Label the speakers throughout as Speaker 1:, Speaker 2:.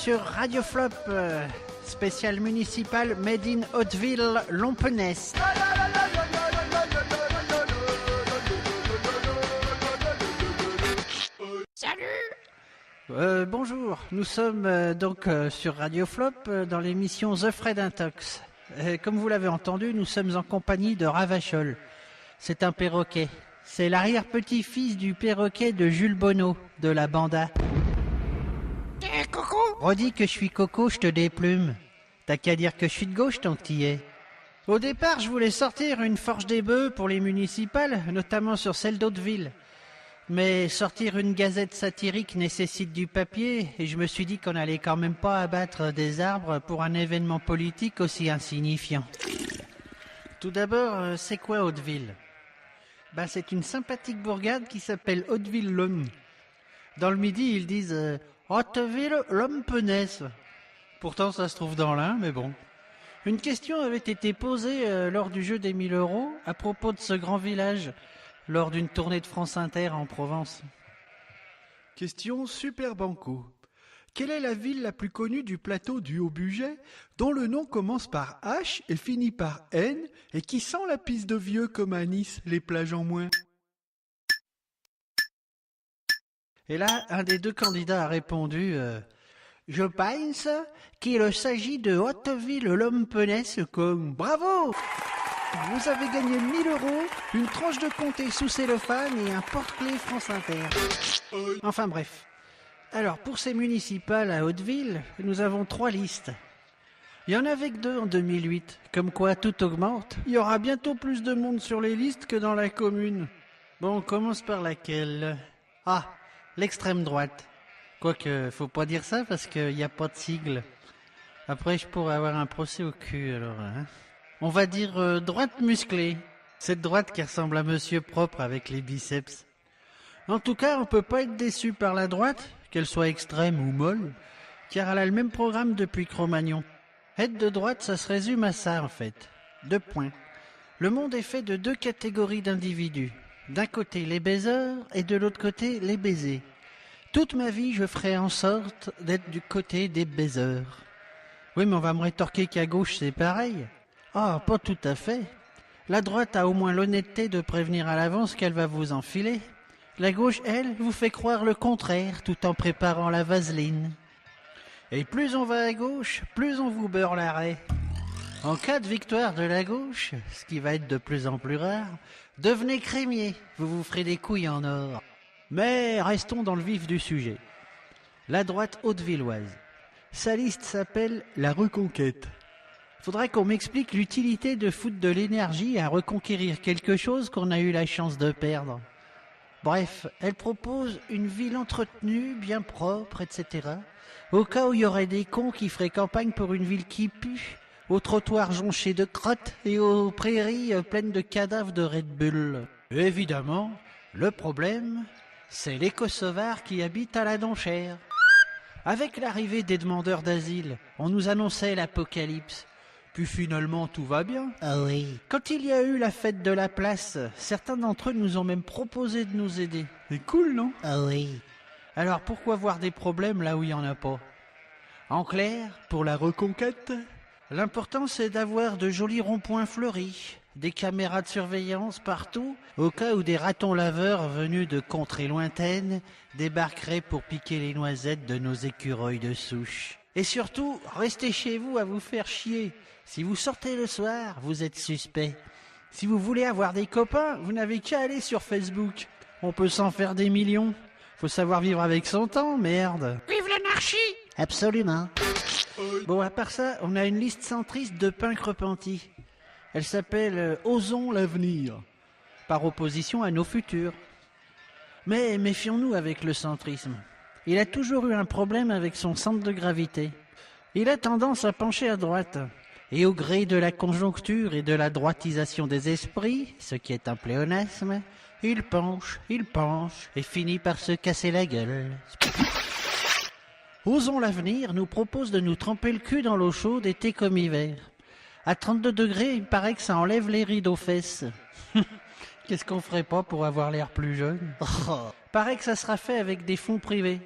Speaker 1: sur Radio Flop, spécial municipal Made in Hauteville, Lompenès.
Speaker 2: Salut.
Speaker 1: Bonjour, nous sommes donc sur Radio Flop dans l'émission The Fred Intox. Comme vous l'avez entendu, nous sommes en compagnie de Ravachol. C'est un perroquet. C'est l'arrière-petit-fils du perroquet de Jules Bonneau, de la Banda.
Speaker 2: Coco.
Speaker 1: Redis que je suis Coco, je te déplume. T'as qu'à dire que je suis de gauche tant que t'y es. Au départ, je voulais sortir une Forge des Bœufs pour les municipales, notamment sur celle d'Hauteville. Mais sortir une gazette satirique nécessite du papier, et je me suis dit qu'on allait quand même pas abattre des arbres pour un événement politique aussi insignifiant. Tout d'abord, c'est quoi Hauteville ? C'est une sympathique bourgade qui s'appelle Hauteville-Long. Dans le Midi, ils disent Hauteville-Lompenès. Pourtant, ça se trouve dans l'Ain, mais bon. Une question avait été posée lors du jeu des 1000 € à propos de ce grand village, lors d'une tournée de France Inter en Provence.
Speaker 3: Question super banco. Quelle est la ville la plus connue du plateau du Haut-Bugey, dont le nom commence par H et finit par N, et qui sent la pisse de vieux comme à Nice, les plages en moins?
Speaker 1: Et là, un des deux candidats a répondu je pense qu'il s'agit de Hauteville-Lompenès comme bravo. Vous avez gagné 1000 €, une tranche de comté sous cellophane et un porte-clés France Inter. Enfin bref. Alors, pour ces municipales à Hauteville, nous avons 3 listes. Il y en avait que 2 en 2008, comme quoi tout augmente. Il y aura bientôt plus de monde sur les listes que dans la commune. Bon, on commence par laquelle? Ah, l'extrême droite. Quoique, faut pas dire ça parce qu'il n'y a pas de sigle. Après, je pourrais avoir un procès au cul, alors, hein. On va dire droite musclée. Cette droite qui ressemble à Monsieur Propre avec les biceps. En tout cas, on peut pas être déçu par la droite, qu'elle soit extrême ou molle, car elle a le même programme depuis Cro-Magnon. Être de droite, ça se résume à ça, en fait. 2 points. Le monde est fait de 2 catégories d'individus. D'un côté, les baiseurs, et de l'autre côté, les baisés. Toute ma vie, je ferai en sorte d'être du côté des baiseurs. Oui, mais on va me rétorquer qu'à gauche, c'est pareil. Ah, pas tout à fait. La droite a au moins l'honnêteté de prévenir à l'avance qu'elle va vous enfiler. La gauche, elle, vous fait croire le contraire tout en préparant la vaseline. Et plus on va à gauche, plus on vous beurre l'arrêt. En cas de victoire de la gauche, ce qui va être de plus en plus rare, devenez crémier, vous vous ferez des couilles en or. Mais restons dans le vif du sujet. La droite hautevilloise. Sa liste s'appelle la Reconquête. Faudrait qu'on m'explique l'utilité de foutre de l'énergie à reconquérir quelque chose qu'on a eu la chance de perdre. Bref, elle propose une ville entretenue, bien propre, etc. Au cas où il y aurait des cons qui feraient campagne pour une ville qui pue, aux trottoirs jonchés de crottes et aux prairies pleines de cadavres de Red Bull. Évidemment, le problème, c'est les Kosovars qui habitent à la Donchère. Avec l'arrivée des demandeurs d'asile, on nous annonçait l'apocalypse. Puis finalement, tout va bien.
Speaker 2: Ah oui.
Speaker 1: Quand il y a eu la fête de la place, certains d'entre eux nous ont même proposé de nous aider.
Speaker 3: C'est cool, non?
Speaker 2: Ah oui.
Speaker 1: Alors pourquoi voir des problèmes là où il n'y en a pas? En clair,
Speaker 3: Pour la Reconquête,
Speaker 1: l'important c'est d'avoir de jolis ronds-points fleuris, des caméras de surveillance partout, au cas où des ratons laveurs venus de contrées lointaines débarqueraient pour piquer les noisettes de nos écureuils de souche. Et surtout, restez chez vous à vous faire chier. Si vous sortez le soir, vous êtes suspect. Si vous voulez avoir des copains, vous n'avez qu'à aller sur Facebook. On peut s'en faire des millions. Faut savoir vivre avec son temps, merde.
Speaker 2: Vive l'anarchie.
Speaker 1: Absolument. Bon, à part ça, on a une liste centriste de punk repentis. Elle s'appelle Osons l'avenir, par opposition à nos futurs. Mais méfions-nous avec le centrisme. Il a toujours eu un problème avec son centre de gravité. Il a tendance à pencher à droite. Et au gré de la conjoncture et de la droitisation des esprits, ce qui est un pléonasme, il penche et finit par se casser la gueule. Osons l'avenir nous propose de nous tremper le cul dans l'eau chaude été comme hiver. À 32 degrés, il paraît que ça enlève les rides aux fesses. Qu'est-ce qu'on ferait pas pour avoir l'air plus jeune? Paraît que ça sera fait avec des fonds privés.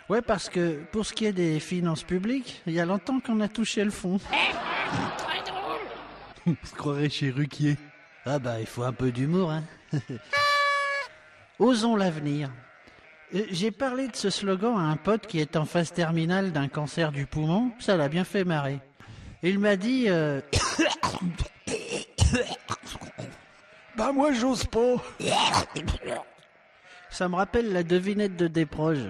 Speaker 1: Ouais, parce que pour ce qui est des finances publiques, il y a longtemps qu'on a touché le fond.
Speaker 2: Très drôle.
Speaker 3: On se croirait chez Ruquier.
Speaker 1: Ah bah, il faut un peu d'humour, hein. Osons l'avenir. J'ai parlé de ce slogan à un pote qui est en phase terminale d'un cancer du poumon. Ça l'a bien fait marrer. Il m'a dit...
Speaker 3: Bah moi j'ose pas.
Speaker 1: Ça me rappelle la devinette de Desproges.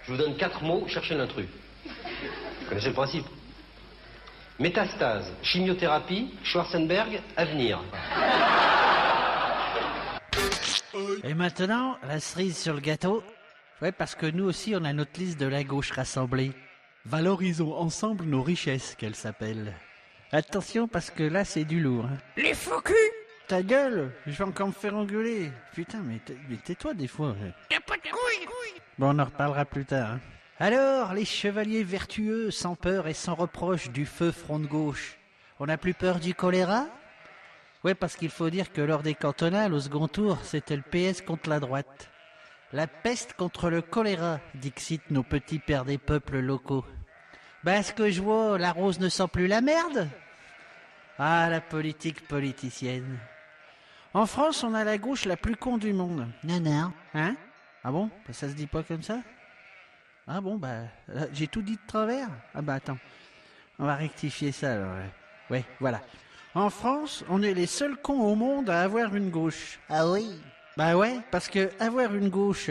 Speaker 4: Je vous donne 4 mots, cherchez l'intrus. Vous connaissez le principe. Métastase, chimiothérapie, Schwarzenberg, avenir.
Speaker 1: Et maintenant, la cerise sur le gâteau. Ouais, parce que nous aussi, on a notre liste de la gauche rassemblée.
Speaker 3: Valorisons ensemble nos richesses, qu'elle s'appelle.
Speaker 1: Attention, parce que là, c'est du lourd. Hein.
Speaker 2: Les faux culs.
Speaker 1: Ta gueule, je vais encore me faire engueuler. Putain, mais tais-toi des fois.
Speaker 2: T'as pas de couilles.
Speaker 1: Bon, on en reparlera plus tard. Hein. Alors, les chevaliers vertueux, sans peur et sans reproche du feu front de gauche, on n'a plus peur du choléra? Ouais, parce qu'il faut dire que lors des cantonales, au second tour, c'était le PS contre la droite. La peste contre le choléra, dixit nos petits pères des peuples locaux. Ben, ce que je vois, la rose ne sent plus la merde. Ah, la politique politicienne. En France, on a la gauche la plus con du monde. Non. Hein? Ah bon? Ben, ça se dit pas comme ça? Ah bon, bah, j'ai tout dit de travers? Ah bah attends, on va rectifier ça alors. Ouais, voilà. En France, on est les seuls cons au monde à avoir une gauche.
Speaker 5: Ah oui?
Speaker 1: Bah ouais, parce que avoir une gauche,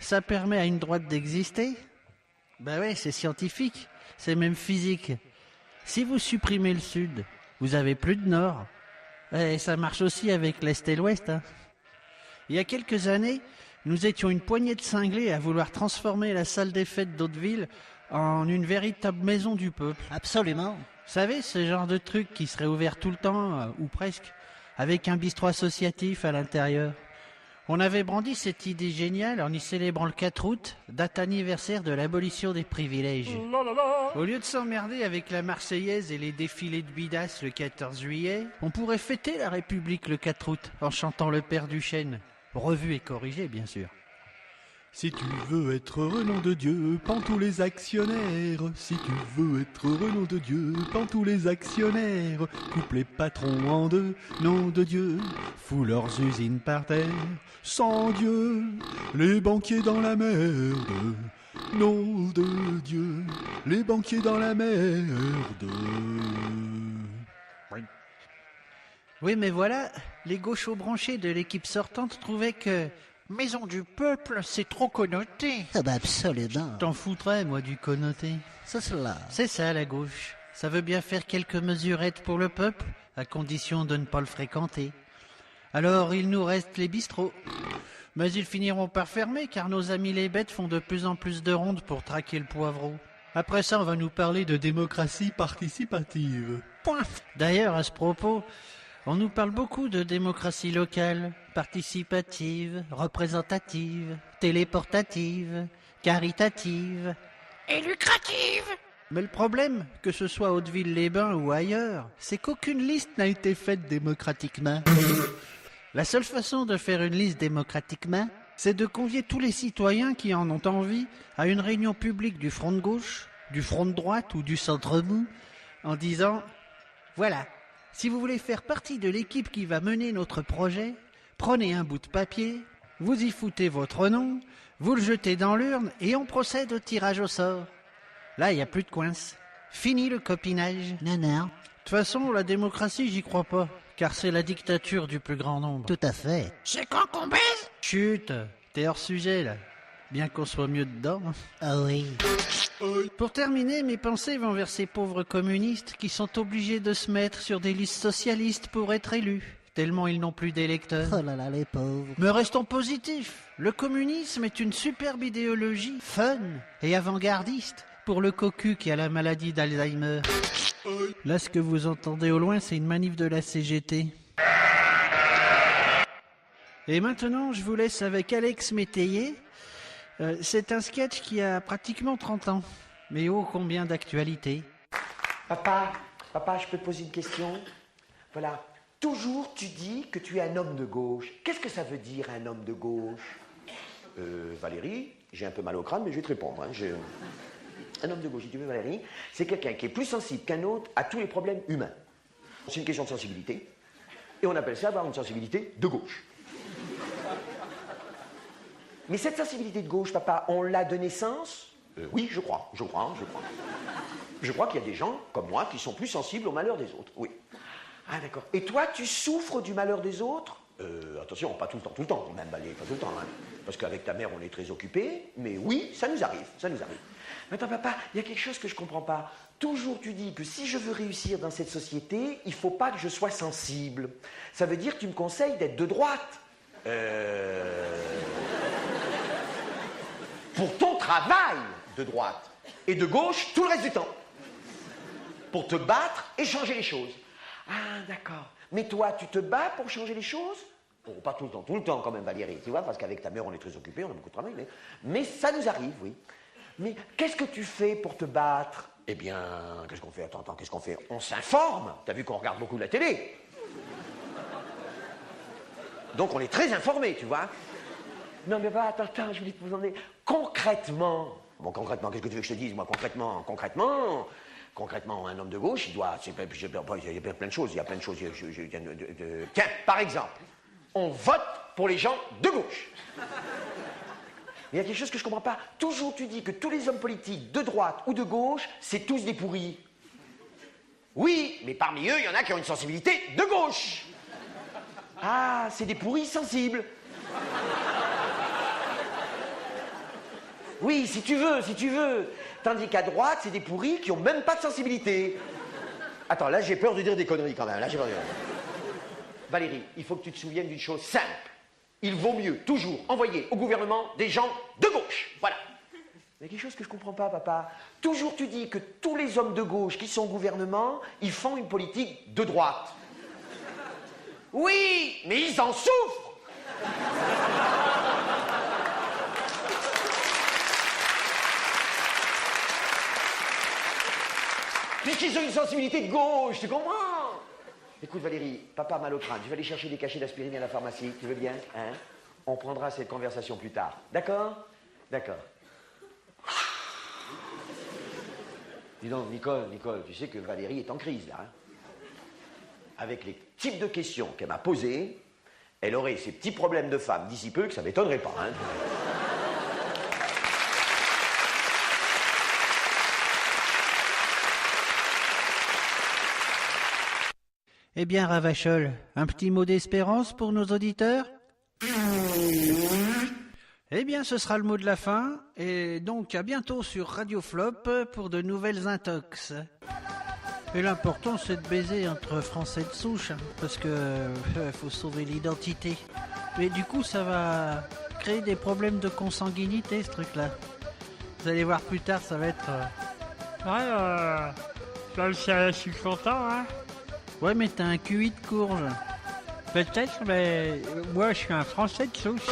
Speaker 1: ça permet à une droite d'exister. Bah ouais, c'est scientifique, c'est même physique. Si vous supprimez le sud, vous avez plus de nord. Et ça marche aussi avec l'est et l'ouest. Hein. Il y a quelques années, nous étions une poignée de cinglés à vouloir transformer la salle des fêtes d'Hauteville en une véritable maison du peuple.
Speaker 5: Absolument.
Speaker 1: Vous savez, ce genre de truc qui serait ouvert tout le temps, ou presque, avec un bistrot associatif à l'intérieur. On avait brandi cette idée géniale en y célébrant le 4 août, date anniversaire de l'abolition des privilèges. Au lieu de s'emmerder avec la Marseillaise et les défilés de bidas le 14 juillet, on pourrait fêter la République le 4 août en chantant le Père Duchesne. Revu et corrigé, bien sûr.
Speaker 3: Si tu veux être heureux, nom de Dieu, pends tous les actionnaires. Si tu veux être heureux, nom de Dieu, pends tous les actionnaires. Coupe les patrons en deux, nom de Dieu, fous leurs usines par terre. Sans Dieu, les banquiers dans la merde. Nom de Dieu, les banquiers dans la merde.
Speaker 1: Oui, mais voilà, les gauchos branchés de l'équipe sortante trouvaient que Maison du peuple, c'est trop connoté.
Speaker 5: Ah bah absolument.
Speaker 1: T'en foutrais, moi, du connoté.
Speaker 5: C'est cela.
Speaker 1: C'est ça, la gauche. Ça veut bien faire quelques mesurettes pour le peuple, à condition de ne pas le fréquenter. Alors, il nous reste les bistrots. Mais ils finiront par fermer, car nos amis les bêtes font de plus en plus de rondes pour traquer le poivreau. Après ça, on va nous parler de démocratie participative. Point. D'ailleurs, à ce propos, on nous parle beaucoup de démocratie locale, participative, représentative, téléportative, caritative.
Speaker 2: Et lucrative.
Speaker 1: Mais le problème, que ce soit à Hauteville-les-Bains ou ailleurs, c'est qu'aucune liste n'a été faite démocratiquement. La seule façon de faire une liste démocratiquement, c'est de convier tous les citoyens qui en ont envie à une réunion publique du front de gauche, du front de droite ou du centre mou, en disant « Voilà, si vous voulez faire partie de l'équipe qui va mener notre projet, prenez un bout de papier, vous y foutez votre nom, vous le jetez dans l'urne et on procède au tirage au sort. Là, il n'y a plus de coince. Fini le copinage.
Speaker 5: Non.
Speaker 1: De toute façon, la démocratie, j'y crois pas, car c'est la dictature du plus grand nombre.
Speaker 5: Tout à fait.
Speaker 2: C'est quand qu'on baise?
Speaker 1: Chut, t'es hors sujet, là. Bien qu'on soit mieux dedans.
Speaker 5: Ah oui.
Speaker 1: Pour terminer, mes pensées vont vers ces pauvres communistes qui sont obligés de se mettre sur des listes socialistes pour être élus, tellement ils n'ont plus d'électeurs.
Speaker 5: Oh là là, les pauvres.
Speaker 1: Mais restons positifs. Le communisme est une superbe idéologie, fun et avant-gardiste pour le cocu qui a la maladie d'Alzheimer. Là, ce que vous entendez au loin, c'est une manif de la CGT. Et maintenant, je vous laisse avec Alex Métayer. C'est un sketch qui a pratiquement 30 ans, mais ô combien d'actualité.
Speaker 6: Papa, je peux te poser une question? Voilà, toujours tu dis que tu es un homme de gauche. Qu'est-ce que ça veut dire un homme de gauche? Valérie, j'ai un peu mal au crâne, mais je vais te répondre. Hein. Un homme de gauche, si tu veux, Valérie, c'est quelqu'un qui est plus sensible qu'un autre à tous les problèmes humains. C'est une question de sensibilité. Et on appelle ça avoir une sensibilité de gauche. Mais cette sensibilité de gauche, papa, on l'a de naissance? Oui, je crois. Je crois qu'il y a des gens, comme moi, qui sont plus sensibles au malheur des autres, oui. Ah, d'accord. Et toi, tu souffres du malheur des autres? Attention, pas tout le temps, même, pas tout le temps, hein. Parce qu'avec ta mère, on est très occupés, mais oui, ça nous arrive. Maintenant, papa, il y a quelque chose que je comprends pas. Toujours, tu dis que si je veux réussir dans cette société, il faut pas que je sois sensible. Ça veut dire que tu me conseilles d'être de droite. Pour ton travail de droite et de gauche tout le reste du temps. Pour te battre et changer les choses. Ah, d'accord. Mais toi, tu te bats pour changer les choses? Bon, pas tout le temps quand même, Valérie, tu vois, parce qu'avec ta mère, on est très occupés, on a beaucoup de travail, mais ça nous arrive, oui. Mais qu'est-ce que tu fais pour te battre? Eh bien, qu'est-ce qu'on fait? Attends, qu'est-ce qu'on fait? On s'informe. T'as vu qu'on regarde beaucoup la télé. Donc on est très informés, tu vois. Non, mais bah, attends, je voulais te vous emmener. Concrètement. Bon, concrètement, qu'est-ce que tu veux que je te dise, moi, concrètement, un homme de gauche, il doit... Il y a plein de choses, Tiens, par exemple, on vote pour les gens de gauche. Mais il y a quelque chose que je ne comprends pas. Toujours, tu dis que tous les hommes politiques, de droite ou de gauche, c'est tous des pourris. Oui, mais parmi eux, il y en a qui ont une sensibilité de gauche. Ah, c'est des pourris sensibles. Oui, si tu veux. Tandis qu'à droite, c'est des pourris qui ont même pas de sensibilité. Attends, là, j'ai peur de dire des conneries quand même. Valérie, il faut que tu te souviennes d'une chose simple. Il vaut mieux toujours envoyer au gouvernement des gens de gauche. Voilà. Mais quelque chose que je comprends pas, papa. Toujours tu dis que tous les hommes de gauche qui sont au gouvernement, ils font une politique de droite. Oui, mais ils en souffrent. Puisqu'ils ont une sensibilité de gauche, tu comprends? Écoute Valérie, papa a mal au crâne, je vais aller chercher des cachets d'aspirine à la pharmacie, tu veux bien, hein? On prendra cette conversation plus tard, d'accord? D'accord. Dis donc, Nicole, tu sais que Valérie est en crise, là, hein? Avec les types de questions qu'elle m'a posées, elle aurait ces petits problèmes de femme d'ici peu que ça m'étonnerait pas, hein?
Speaker 1: Eh bien, Ravachol, un petit mot d'espérance pour nos auditeurs? Eh bien, ce sera le mot de la fin, et donc à bientôt sur Radio Flop pour de nouvelles intox. Et l'important, c'est de baiser entre Français de souche, hein, parce que faut sauver l'identité. Mais du coup, ça va créer des problèmes de consanguinité, ce truc-là. Vous allez voir plus tard, ça va être...
Speaker 7: Là, je suis content, hein.
Speaker 1: Ouais, mais t'as un QI de courge.
Speaker 7: Peut-être, mais moi, je suis un Français de souche.